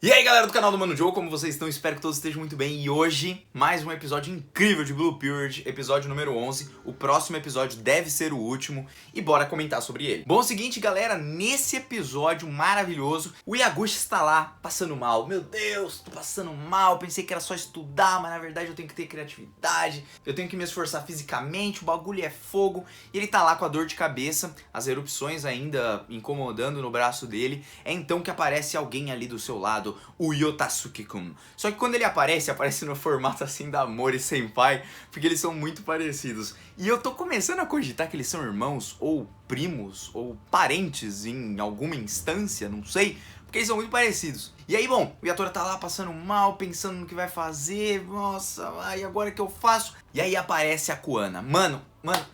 E aí galera do canal do Mano Joe, como vocês estão? Espero que todos estejam muito bem. E hoje, mais um episódio incrível de Blue Period, episódio número 11. O próximo episódio deve ser o último e bora comentar sobre ele. Bom, é o seguinte galera, nesse episódio maravilhoso, o Yaguchi está lá passando mal. Meu Deus, tô passando mal, pensei que era só estudar, mas na verdade eu tenho que ter criatividade, eu tenho que me esforçar fisicamente, o bagulho é fogo. E ele tá lá com a dor de cabeça, as erupções ainda incomodando no braço dele. É então que aparece alguém ali do seu lado, o Yotasuki-kun. Só que quando ele aparece no formato assim da Mori Senpai, porque eles são muito parecidos. E eu tô começando a cogitar que eles são irmãos, ou primos, ou parentes em alguma instância, não sei, porque eles são muito parecidos. E aí, bom, o Yatora tá lá passando mal, pensando no que vai fazer, nossa, e agora que eu faço? E aí aparece a Kuana. Mano,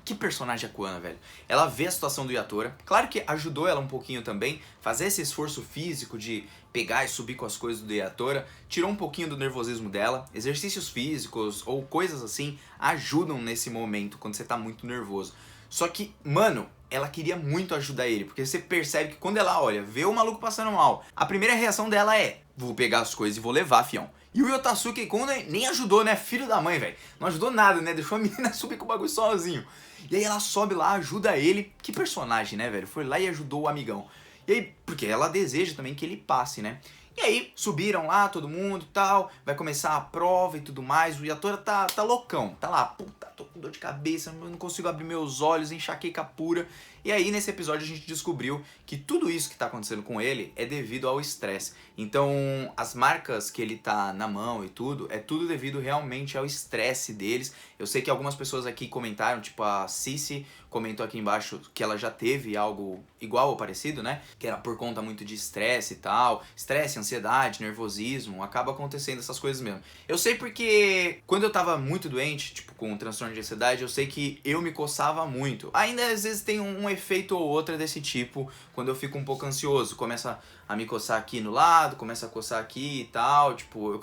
que personagem a Kuana, velho. Ela vê a situação do Yatora, claro que ajudou ela um pouquinho também, fazer esse esforço físico de pegar e subir com as coisas do Yatora, tirou um pouquinho do nervosismo dela. Exercícios físicos ou coisas assim ajudam nesse momento, quando você tá muito nervoso. Só que, mano, ela queria muito ajudar ele, porque você percebe que quando ela olha, vê o maluco passando mal, a primeira reação dela é: vou pegar as coisas e vou levar, fião. E o Yotasuki-kun nem ajudou, né? Filho da mãe, velho. Não ajudou nada, né? Deixou a menina subir com o bagulho sozinho. E aí ela sobe lá, ajuda ele. Que personagem, né, velho? Foi lá e ajudou o amigão. E aí, porque ela deseja também que ele passe, né? E aí, subiram lá, todo mundo e tal, vai começar a prova e tudo mais, o Yatora tá loucão, tá lá, puta, tô com dor de cabeça, não consigo abrir meus olhos, enxaqueca pura. E aí, nesse episódio, a gente descobriu que tudo isso que tá acontecendo com ele é devido ao estresse. Então, as marcas que ele tá na mão e tudo, é tudo devido realmente ao estresse deles. Eu sei que algumas pessoas aqui comentaram, tipo a Cici comentou aqui embaixo que ela já teve algo igual ou parecido, né? Que era por conta muito de estresse e tal. Estresse, ansiedade, nervosismo, acaba acontecendo essas coisas mesmo. Eu sei porque quando eu tava muito doente, tipo com transtorno de ansiedade, eu sei que eu me coçava muito. Ainda às vezes tem um efeito ou outro desse tipo, quando eu fico um pouco ansioso. Começa a me coçar aqui no lado, começa a coçar aqui e tal, tipo,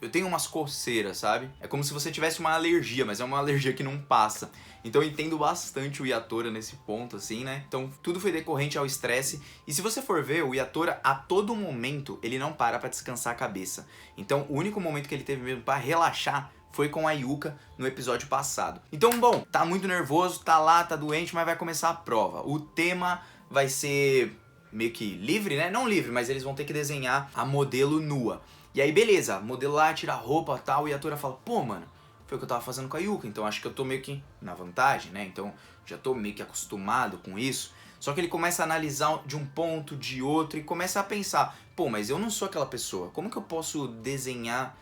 eu tenho umas coceiras, sabe? É como se você tivesse uma alergia, mas é uma alergia que não passa. Então eu entendo bastante o Yatora nesse ponto, assim, né? Então tudo foi decorrente ao estresse. E se você for ver, o Yatora, a todo momento, ele não para pra descansar a cabeça. Então o único momento que ele teve mesmo pra relaxar foi com a Yuka no episódio passado. Então, bom, tá muito nervoso, tá lá, tá doente, mas vai começar a prova. O tema vai ser meio que livre, né? Não livre, mas eles vão ter que desenhar a modelo nua. E aí, beleza, modelo lá, tira a roupa e tal, e a Yatora fala, pô, mano, foi o que eu tava fazendo com a Yuka, então acho que eu tô meio que na vantagem, né? Então já tô meio que acostumado com isso. Só que ele começa a analisar de um ponto, de outro, e começa a pensar, pô, mas eu não sou aquela pessoa, como que eu posso desenhar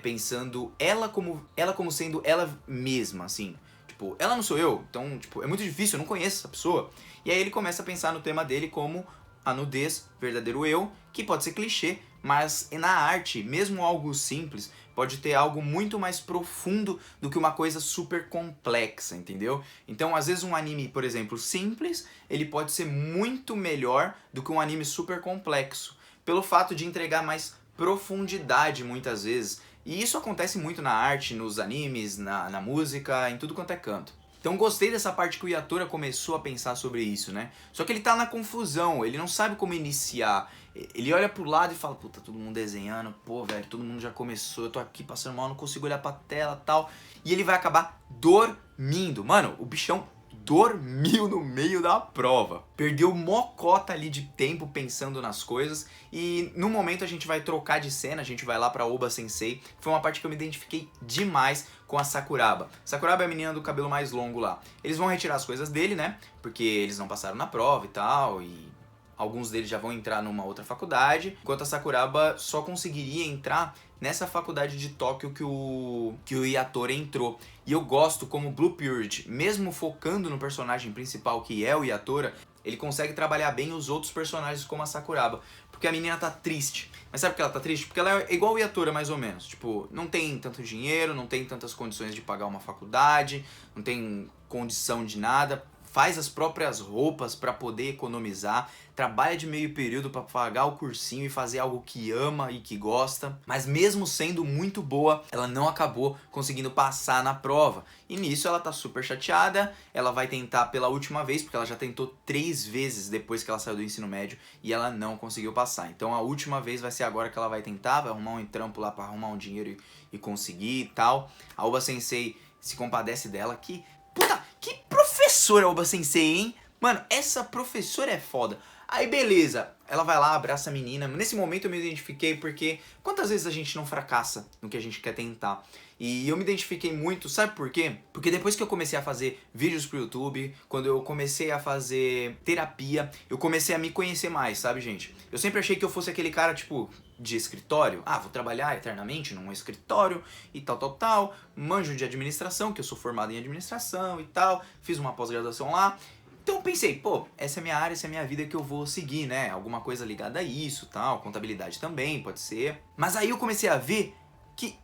pensando ela como sendo ela mesma, assim? Tipo, ela não sou eu, então, tipo, é muito difícil, eu não conheço essa pessoa. E aí ele começa a pensar no tema dele como a nudez, verdadeiro eu, que pode ser clichê, mas na arte, mesmo algo simples, pode ter algo muito mais profundo do que uma coisa super complexa, entendeu? Então, às vezes um anime, por exemplo, simples, ele pode ser muito melhor do que um anime super complexo, pelo fato de entregar mais profundidade muitas vezes. E isso acontece muito na arte, nos animes, na música, em tudo quanto é canto. Então gostei dessa parte que o Yatora começou a pensar sobre isso, né? Só que ele tá na confusão, ele não sabe como iniciar. Ele olha pro lado e fala, puta, todo mundo desenhando, pô, velho, todo mundo já começou, eu tô aqui passando mal, não consigo olhar pra tela e tal. E ele vai acabar dormindo. Mano, o bichão dormiu no meio da prova. Perdeu mocota ali de tempo pensando nas coisas. E no momento a gente vai trocar de cena, a gente vai lá pra Oba Sensei. Foi uma parte que eu me identifiquei demais com a Sakuraba. Sakuraba é a menina do cabelo mais longo lá. Eles vão retirar as coisas dele, né? Porque eles não passaram na prova e tal, e alguns deles já vão entrar numa outra faculdade, enquanto a Sakuraba só conseguiria entrar nessa faculdade de Tóquio que o Yatora entrou. E eu gosto como Blue Period, mesmo focando no personagem principal que é o Yatora, ele consegue trabalhar bem os outros personagens como a Sakuraba. Porque a menina tá triste. Mas sabe por que ela tá triste? Porque ela é igual o Yatora, mais ou menos. Tipo, não tem tanto dinheiro, não tem tantas condições de pagar uma faculdade, não tem condição de nada. faz as próprias roupas para poder economizar, trabalha de meio período para pagar o cursinho e fazer algo que ama e que gosta, mas mesmo sendo muito boa, ela não acabou conseguindo passar na prova. E nisso ela tá super chateada, ela vai tentar pela última vez, porque ela já tentou 3 vezes depois que ela saiu do ensino médio e ela não conseguiu passar. Então a última vez vai ser agora que ela vai tentar, vai arrumar um trampo lá para arrumar um dinheiro e conseguir e tal. A Oba Sensei se compadece dela, que professora Oba Sensei, hein? Mano, essa professora é foda. Aí beleza, ela vai lá, abraça a menina. Nesse momento eu me identifiquei porque quantas vezes a gente não fracassa no que a gente quer tentar? E eu me identifiquei muito, sabe por quê? Porque depois que eu comecei a fazer vídeos pro YouTube, quando eu comecei a fazer terapia, eu comecei a me conhecer mais, sabe, gente? Eu sempre achei que eu fosse aquele cara, tipo, de escritório. Ah, vou trabalhar eternamente num escritório e tal. Manjo de administração, que eu sou formado em administração e tal. Fiz uma pós-graduação lá. Então eu pensei, pô, essa é a minha área, essa é a minha vida que eu vou seguir, né? Alguma coisa ligada a isso, tal, contabilidade também, pode ser. Mas aí eu comecei a ver que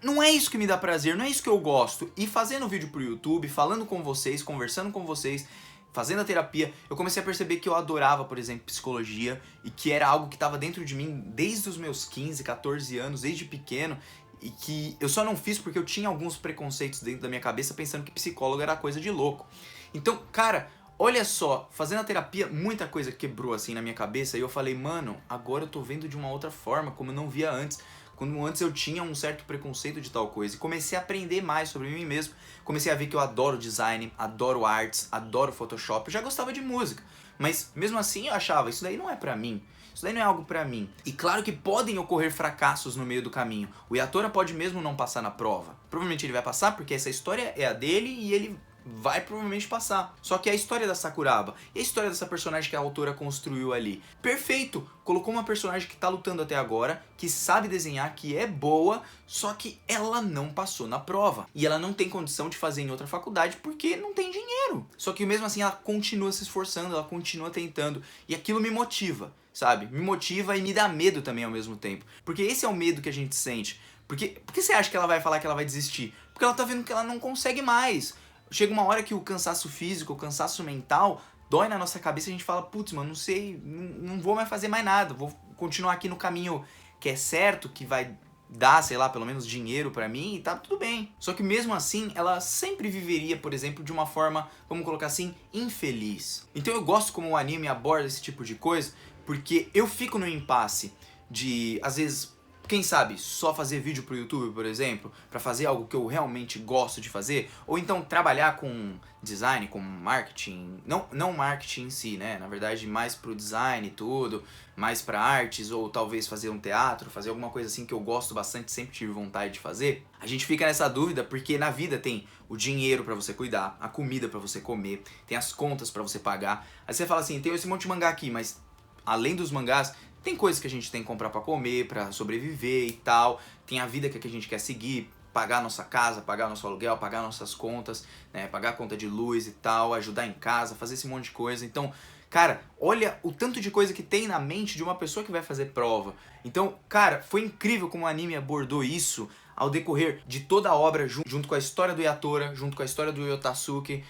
não é isso que me dá prazer, não é isso que eu gosto. E fazendo vídeo pro YouTube, falando com vocês, conversando com vocês, fazendo a terapia, eu comecei a perceber que eu adorava, por exemplo, psicologia e que era algo que estava dentro de mim desde os meus 15, 14 anos, desde pequeno. E que eu só não fiz porque eu tinha alguns preconceitos dentro da minha cabeça pensando que psicólogo era coisa de louco. Então, cara, olha só, fazendo a terapia, muita coisa quebrou assim na minha cabeça e eu falei, mano, agora eu tô vendo de uma outra forma, como eu não via antes. Quando antes eu tinha um certo preconceito de tal coisa. E comecei a aprender mais sobre mim mesmo. Comecei a ver que eu adoro design, adoro artes, adoro Photoshop. Eu já gostava de música. Mas mesmo assim eu achava, isso daí não é pra mim. Isso daí não é algo pra mim. E claro que podem ocorrer fracassos no meio do caminho. O Yatora pode mesmo não passar na prova. Provavelmente ele vai passar porque essa história é a dele e ele vai provavelmente passar. Só que a história da Sakuraba e a história dessa personagem que a autora construiu ali, perfeito! Colocou uma personagem que tá lutando até agora, que sabe desenhar, que é boa, só que ela não passou na prova. E ela não tem condição de fazer em outra faculdade porque não tem dinheiro. Só que mesmo assim ela continua se esforçando, ela continua tentando. E aquilo me motiva, sabe? Me motiva e me dá medo também ao mesmo tempo. Porque esse é o medo que a gente sente. Por que você acha que ela vai falar que ela vai desistir? Porque ela tá vendo que ela não consegue mais. Chega uma hora que o cansaço físico, o cansaço mental dói na nossa cabeça e a gente fala, putz, mano, não sei, não vou mais fazer mais nada, vou continuar aqui no caminho que é certo, que vai dar, sei lá, pelo menos dinheiro pra mim e tá tudo bem. Só que mesmo assim, ela sempre viveria, por exemplo, de uma forma, vamos colocar assim, infeliz. Então eu gosto como o anime aborda esse tipo de coisa, porque eu fico no impasse de, às vezes, quem sabe, só fazer vídeo pro YouTube, por exemplo, pra fazer algo que eu realmente gosto de fazer, ou então trabalhar com design, com marketing, não marketing em si, né, na verdade mais pro design e tudo, mais pra artes, ou talvez fazer um teatro, fazer alguma coisa assim que eu gosto bastante, sempre tive vontade de fazer. A gente fica nessa dúvida porque na vida tem o dinheiro pra você cuidar, a comida pra você comer, tem as contas pra você pagar. Aí você fala assim, tem esse monte de mangá aqui, mas além dos mangás, tem coisas que a gente tem que comprar pra comer, pra sobreviver e tal. Tem a vida que a gente quer seguir, pagar nossa casa, pagar nosso aluguel, pagar nossas contas, né, pagar a conta de luz e tal, ajudar em casa, fazer esse monte de coisa. Então, cara, olha o tanto de coisa que tem na mente de uma pessoa que vai fazer prova. Então, cara, foi incrível como o anime abordou isso ao decorrer de toda a obra, junto com a história do Yatora, junto com a história do Yotasuke,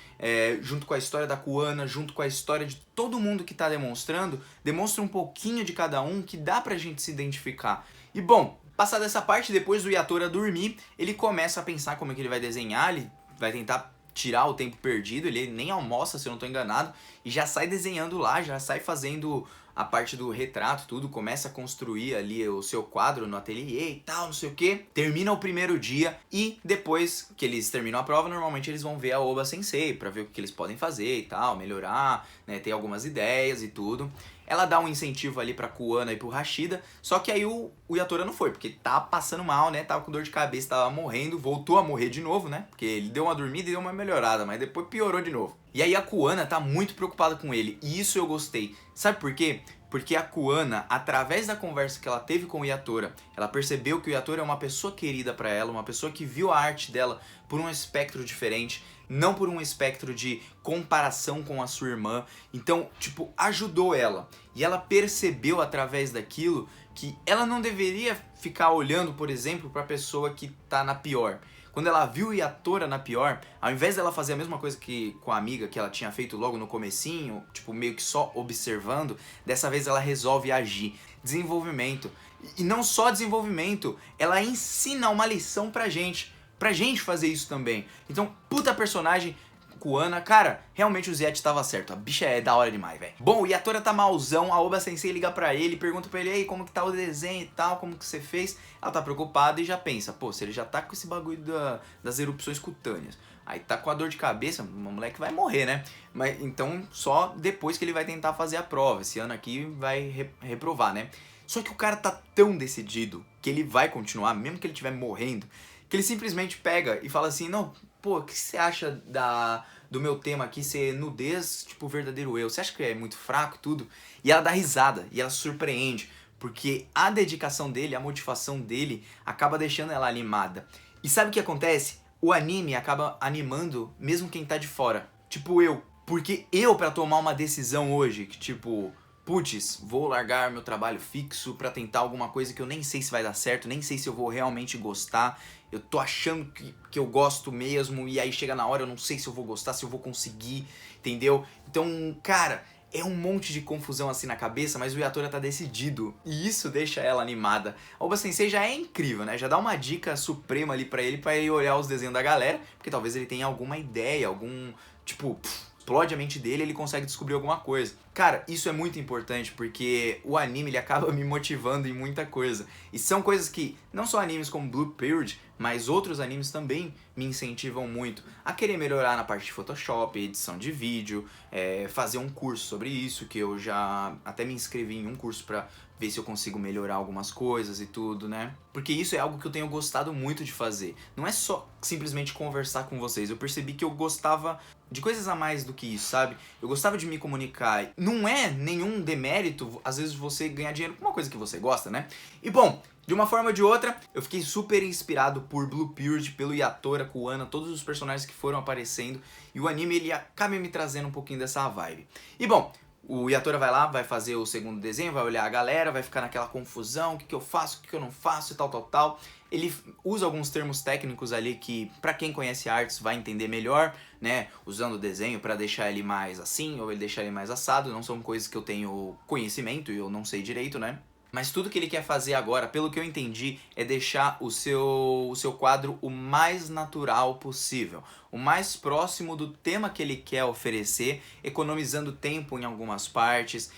junto com a história da Kuana, junto com a história de todo mundo que tá demonstrando, demonstra um pouquinho de cada um que dá pra gente se identificar. E bom, passada essa parte, depois do Yatora dormir, ele começa a pensar como é que ele vai desenhar, ele vai tentar tirar o tempo perdido, ele nem almoça, se eu não tô enganado, e já sai desenhando lá, já sai fazendo a parte do retrato, tudo, começa a construir ali o seu quadro no ateliê e tal, não sei o que. Termina o primeiro dia e depois que eles terminam a prova, normalmente eles vão ver a Oba Sensei pra ver o que eles podem fazer e tal, melhorar, né, ter algumas ideias e tudo. Ela dá um incentivo ali pra Kuana e pro Hashida, só que aí o Yatora não foi, porque tava passando mal, né, tava com dor de cabeça, tava morrendo, voltou a morrer de novo, né, porque ele deu uma dormida e deu uma melhorada, mas depois piorou de novo. E aí a Kuana tá muito preocupada com ele, e isso eu gostei. Sabe por quê? Porque a Kuana, através da conversa que ela teve com o Yatora, ela percebeu que o Yatora é uma pessoa querida pra ela, uma pessoa que viu a arte dela por um espectro diferente, não por um espectro de comparação com a sua irmã. Então, tipo, ajudou ela. E ela percebeu através daquilo que ela não deveria ficar olhando, por exemplo, pra pessoa que tá na pior. quando ela viu Yatora na pior, ao invés dela fazer a mesma coisa que com a amiga que ela tinha feito logo no comecinho, tipo, meio que só observando, dessa vez ela resolve agir. Desenvolvimento. E não só desenvolvimento, ela ensina uma lição pra gente fazer isso também. Então, puta personagem, Kuana, cara, realmente o Zet tava certo, a bicha é da hora demais, velho. Bom, o Yatora tá malzão, a Oba Sensei liga pra ele, pergunta pra ele, ei, como que tá o desenho e tal, como que você fez? Ela tá preocupada e já pensa, pô, se ele já tá com esse bagulho das erupções cutâneas, aí tá com a dor de cabeça, o moleque vai morrer, né? Mas então só depois que ele vai tentar fazer a prova, esse ano aqui vai reprovar, né? Só que o cara tá tão decidido que ele vai continuar, mesmo que ele estiver morrendo, que ele simplesmente pega e fala assim, não, pô, o que você acha do meu tema aqui ser nudez, tipo, verdadeiro eu? Você acha que é muito fraco e tudo? E ela dá risada, e ela surpreende, porque a dedicação dele, a motivação dele, acaba deixando ela animada. E sabe o que acontece? O anime acaba animando mesmo quem tá de fora. Tipo eu. Porque eu, pra tomar uma decisão hoje, que tipo, putz, vou largar meu trabalho fixo pra tentar alguma coisa que eu nem sei se vai dar certo, nem sei se eu vou realmente gostar, eu tô achando que eu gosto mesmo, e aí chega na hora eu não sei se eu vou gostar, se eu vou conseguir, entendeu? Então, cara, é um monte de confusão assim na cabeça, mas o Yatora tá decidido, e isso deixa ela animada. A Oba Sensei já é incrível, né? Já dá uma dica suprema ali pra ele olhar os desenhos da galera, porque talvez ele tenha alguma ideia, algum, tipo, explode a mente dele, ele consegue descobrir alguma coisa. Cara, isso é muito importante porque o anime ele acaba me motivando em muita coisa. E são coisas que não só animes como Blue Period, mas outros animes também me incentivam muito a querer melhorar na parte de Photoshop, edição de vídeo, fazer um curso sobre isso, que eu já até me inscrevi em um curso pra ver se eu consigo melhorar algumas coisas e tudo, né? Porque isso é algo que eu tenho gostado muito de fazer. Não é só simplesmente conversar com vocês. Eu percebi que eu gostava de coisas a mais do que isso, sabe? Eu gostava de me comunicar. Não é nenhum demérito, às vezes, você ganhar dinheiro com uma coisa que você gosta, né? E bom, de uma forma ou de outra, eu fiquei super inspirado por Blue Period, pelo Yatora, Kuana, todos os personagens que foram aparecendo. E o anime, ele acaba me trazendo um pouquinho dessa vibe. E bom, o Yatora vai lá, vai fazer o segundo desenho, vai olhar a galera, vai ficar naquela confusão, o que eu faço, o que eu não faço e tal. Ele usa alguns termos técnicos ali que, pra quem conhece artes, vai entender melhor, né? Usando o desenho pra deixar ele mais assim, ou ele deixar ele mais assado. Não são coisas que eu tenho conhecimento e eu não sei direito, né? Mas tudo que ele quer fazer agora, pelo que eu entendi, é deixar o seu quadro o mais natural possível. O mais próximo do tema que ele quer oferecer, economizando tempo em algumas partes,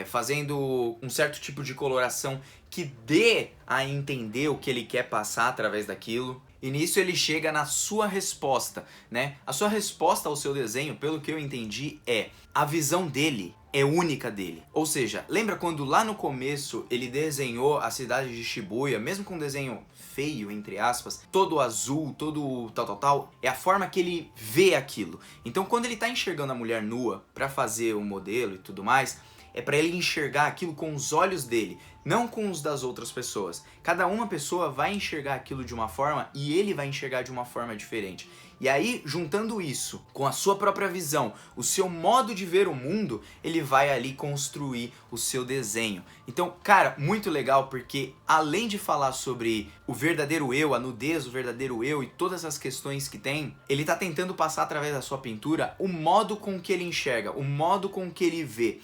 fazendo um certo tipo de coloração que dê a entender o que ele quer passar através daquilo. E nisso ele chega na sua resposta, né? A sua resposta ao seu desenho, pelo que eu entendi, é a visão dele é única dele. Ou seja, lembra quando lá no começo ele desenhou a cidade de Shibuya, mesmo com um desenho feio, entre aspas, todo azul, todo tal, é a forma que ele vê aquilo. Então quando ele tá enxergando a mulher nua pra fazer o modelo e tudo mais, é pra ele enxergar aquilo com os olhos dele, não com os das outras pessoas. Cada uma pessoa vai enxergar aquilo de uma forma e ele vai enxergar de uma forma diferente. E aí, juntando isso com a sua própria visão, o seu modo de ver o mundo, ele vai ali construir o seu desenho. Então, cara, muito legal porque além de falar sobre o verdadeiro eu, a nudez, o verdadeiro eu e todas as questões que tem, ele tá tentando passar através da sua pintura o modo com que ele enxerga, o modo com que ele vê.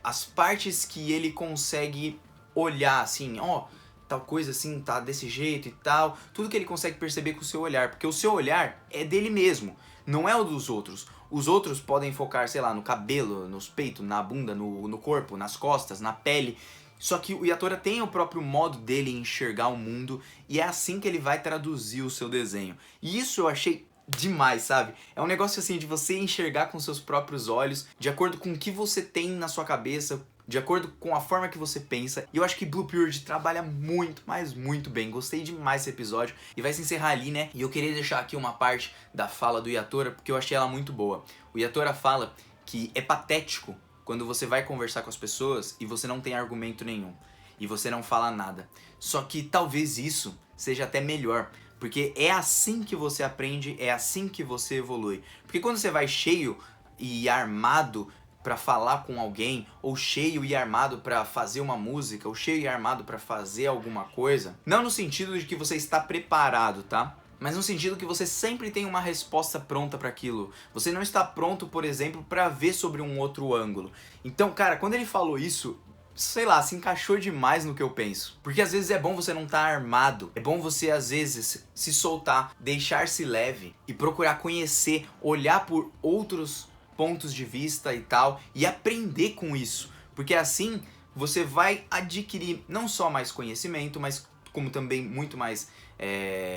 As partes que ele consegue olhar assim, ó, tal coisa assim, tá desse jeito e tal, tudo que ele consegue perceber com o seu olhar, porque o seu olhar é dele mesmo, não é o dos outros. Os outros podem focar, sei lá, no cabelo, nos peitos, na bunda, no corpo, nas costas, na pele, só que o Yatora tem o próprio modo dele enxergar o mundo e é assim que ele vai traduzir o seu desenho. E isso eu achei demais, sabe? É um negócio assim de você enxergar com seus próprios olhos, de acordo com o que você tem na sua cabeça, de acordo com a forma que você pensa. E eu acho que Blue Period trabalha muito, mas muito bem. Gostei demais desse episódio e vai se encerrar ali, né? E eu queria deixar aqui uma parte da fala do Yatora, porque eu achei ela muito boa. O Yatora fala que é patético quando você vai conversar com as pessoas e você não tem argumento nenhum, e você não fala nada. Só que talvez isso seja até melhor, porque é assim que você aprende, é assim que você evolui. Porque quando você vai cheio e armado pra falar com alguém, ou cheio e armado pra fazer uma música, ou cheio e armado pra fazer alguma coisa, não no sentido de que você está preparado, tá? mas no sentido que você sempre tem uma resposta pronta para aquilo. Você não está pronto, por exemplo, para ver sobre um outro ângulo. Então, cara, quando ele falou isso, sei lá, se encaixou demais no que eu penso. Porque às vezes é bom você não estar armado. É bom você, às vezes, se soltar, deixar-se leve e procurar conhecer, olhar por outros pontos de vista e tal, e aprender com isso. Porque assim você vai adquirir não só mais conhecimento, mas como também muito mais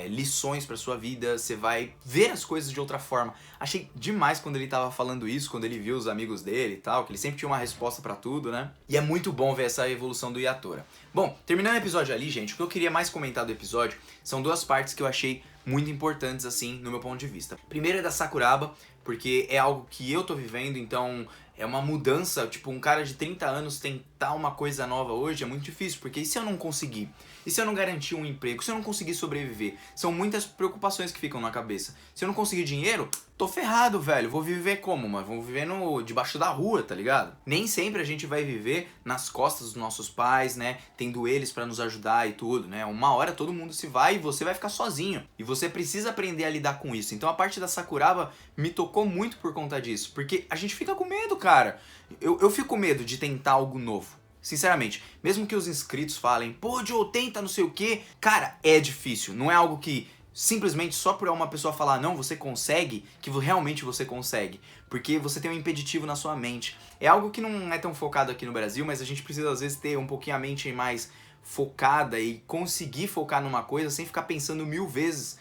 lições para sua vida. Você vai ver as coisas de outra forma. Achei demais quando ele tava falando isso, quando ele viu os amigos dele e tal, que ele sempre tinha uma resposta para tudo, né? E é muito bom ver essa evolução do Yatora. Bom, terminando o episódio ali, gente, o que eu queria mais comentar do episódio são duas partes que eu achei muito importantes, assim, no meu ponto de vista. Primeiro é da Sakuraba, porque é algo que eu tô vivendo, então é uma mudança. Tipo, um cara de 30 anos tentar uma coisa nova hoje é muito difícil, porque e se eu não conseguir? E se eu não garantir um emprego? Se eu não conseguir sobreviver? São muitas preocupações que ficam na cabeça. Se eu não conseguir dinheiro, tô ferrado, velho. Vou viver como? Mas vou viver debaixo da rua, tá ligado? Nem sempre a gente vai viver nas costas dos nossos pais, né? Tendo eles pra nos ajudar e tudo, né? Uma hora todo mundo se vai e você vai ficar sozinho. E você precisa aprender a lidar com isso. Então a parte da Sakuraba me tocou muito por conta disso. Porque a gente fica com medo, cara. Eu fico com medo de tentar algo novo. Sinceramente, mesmo que os inscritos falem, pô, Joe, tenta não sei o que, cara, é difícil. Não é algo que simplesmente só por uma pessoa falar, não, você consegue, que realmente você consegue. Porque você tem um impeditivo na sua mente. É algo que não é tão focado aqui no Brasil, mas a gente precisa às vezes ter um pouquinho a mente mais focada e conseguir focar numa coisa sem ficar pensando 1000 vezes,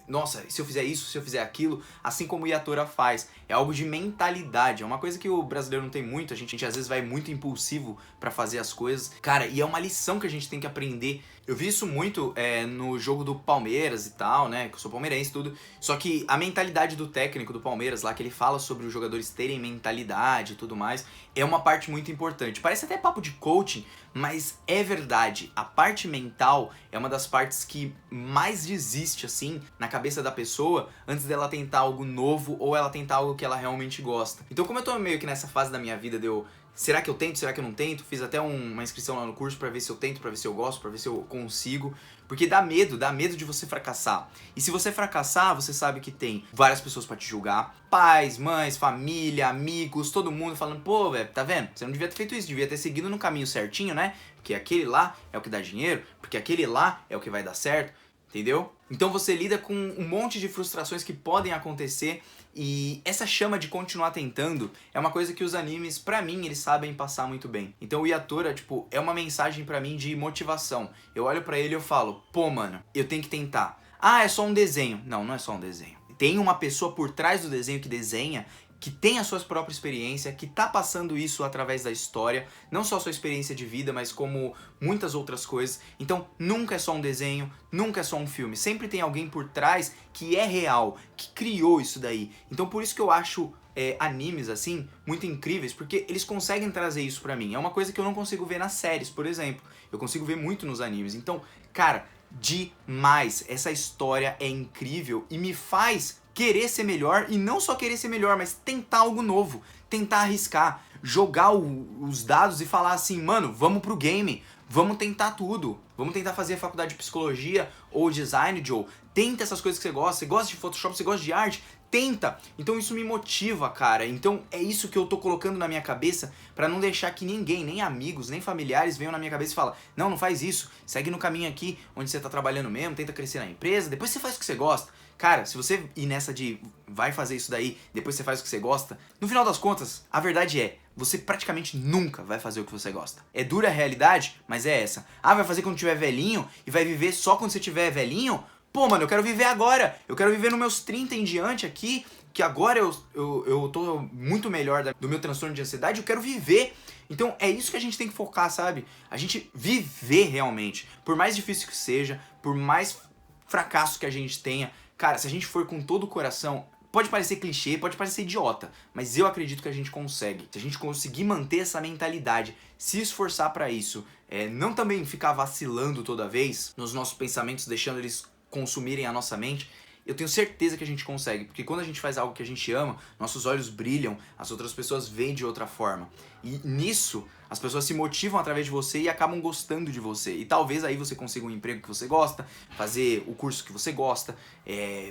nossa, se eu fizer isso, se eu fizer aquilo, assim como o Yatora faz. É algo de mentalidade, é uma coisa que o brasileiro não tem muito, a gente às vezes vai muito impulsivo pra fazer as coisas. Cara, e é uma lição que a gente tem que aprender. Eu vi isso muito no jogo do Palmeiras e tal, né, que eu sou palmeirense e tudo, só que a mentalidade do técnico do Palmeiras lá, que ele fala sobre os jogadores terem mentalidade e tudo mais, é uma parte muito importante. Parece até papo de coaching, mas é verdade. A parte mental é uma das partes que mais desiste, assim, na cabeça da pessoa antes dela tentar algo novo ou ela tentar algo que ela realmente gosta. Então, como eu tô meio que nessa fase da minha vida de eu, será que eu tento, será que eu não tento? Fiz até uma inscrição lá no curso pra ver se eu tento, pra ver se eu gosto, pra ver se eu consigo. Porque dá medo de você fracassar. E se você fracassar, você sabe que tem várias pessoas pra te julgar. Pais, mães, família, amigos, todo mundo falando, pô, velho, tá vendo? Você não devia ter feito isso, devia ter seguido no caminho certinho, né? Porque aquele lá é o que dá dinheiro, porque aquele lá é o que vai dar certo, entendeu? Então você lida com um monte de frustrações que podem acontecer. E essa chama de continuar tentando é uma coisa que os animes, pra mim, eles sabem passar muito bem. Então o Yatora, tipo, é uma mensagem pra mim de motivação. Eu olho pra ele e eu falo, pô, mano, eu tenho que tentar. Ah, é só um desenho. Não, não é só um desenho. Tem uma pessoa por trás do desenho que desenha, que tem a sua própria experiência, que tá passando isso através da história, não só a sua experiência de vida, mas como muitas outras coisas. Então nunca é só um desenho, nunca é só um filme, sempre tem alguém por trás que é real, que criou isso daí. Então por isso que eu acho animes assim muito incríveis, porque eles conseguem trazer isso pra mim. É uma coisa que eu não consigo ver nas séries, por exemplo. Eu consigo ver muito nos animes. Então, cara, demais. Essa história é incrível e me faz querer ser melhor, e não só querer ser melhor, mas tentar algo novo, tentar arriscar, jogar os dados e falar assim, mano, vamos pro game, vamos tentar tudo, vamos tentar fazer a faculdade de psicologia ou design, Joe, tenta essas coisas que você gosta de Photoshop, você gosta de arte, tenta. Então isso me motiva, cara. Então é isso que eu tô colocando na minha cabeça pra não deixar que ninguém, nem amigos, nem familiares venham na minha cabeça e falam, não, não faz isso, segue no caminho aqui onde você tá trabalhando mesmo, tenta crescer na empresa, depois você faz o que você gosta. Cara, se você ir nessa de vai fazer isso daí, depois você faz o que você gosta, no final das contas, a verdade é, você praticamente nunca vai fazer o que você gosta. É dura a realidade, mas é essa. Ah, vai fazer quando tiver velhinho e vai viver só quando você tiver velhinho? Pô, mano, eu quero viver agora. Eu quero viver nos meus 30 em diante aqui, que agora eu tô muito melhor do meu transtorno de ansiedade, eu quero viver. Então é isso que a gente tem que focar, sabe? A gente viver realmente. Por mais difícil que seja, por mais fracasso que a gente tenha, cara, se a gente for com todo o coração, pode parecer clichê, pode parecer idiota, mas eu acredito que a gente consegue. Se a gente conseguir manter essa mentalidade, se esforçar pra isso, não também ficar vacilando toda vez nos nossos pensamentos, deixando eles consumirem a nossa mente, eu tenho certeza que a gente consegue, porque quando a gente faz algo que a gente ama, nossos olhos brilham, as outras pessoas veem de outra forma. E nisso, as pessoas se motivam através de você e acabam gostando de você. E talvez aí você consiga um emprego que você gosta, fazer o curso que você gosta,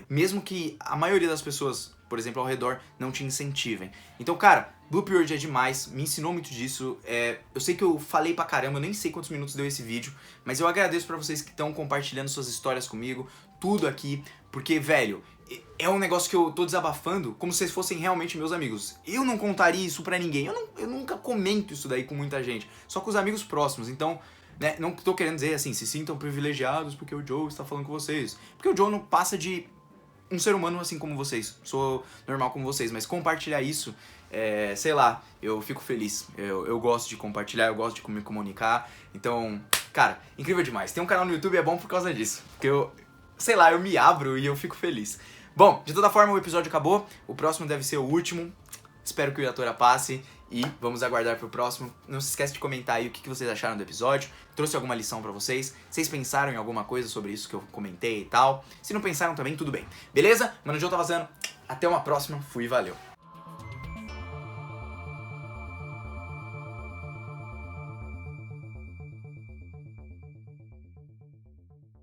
mesmo que a maioria das pessoas, por exemplo, ao redor, não te incentivem. Então, cara, Blue Period é demais, me ensinou muito disso. Eu sei que eu falei pra caramba, eu nem sei quantos minutos deu esse vídeo, mas eu agradeço pra vocês que estão compartilhando suas histórias comigo, tudo aqui, porque, velho, é um negócio que eu tô desabafando como se vocês fossem realmente meus amigos. Eu não contaria isso pra ninguém, eu nunca comento isso daí com muita gente, só com os amigos próximos. Então, né, não tô querendo dizer assim, se sintam privilegiados porque o Joe está falando com vocês. Porque o Joe não passa de um ser humano assim como vocês, sou normal como vocês, mas compartilhar isso, sei lá, eu fico feliz. Eu gosto de compartilhar, eu gosto de me comunicar. Então, cara, incrível demais. Ter um canal no YouTube é bom por causa disso, porque sei lá, eu me abro e eu fico feliz. Bom, de toda forma o episódio acabou, o próximo deve ser o último, espero que o Yatora passe e vamos aguardar pro próximo. Não se esquece de comentar aí o que vocês acharam do episódio, trouxe alguma lição pra vocês, vocês pensaram em alguma coisa sobre isso que eu comentei e tal, se não pensaram também, tudo bem, beleza? Mano, o Joe tá vazando, até uma próxima, fui e valeu.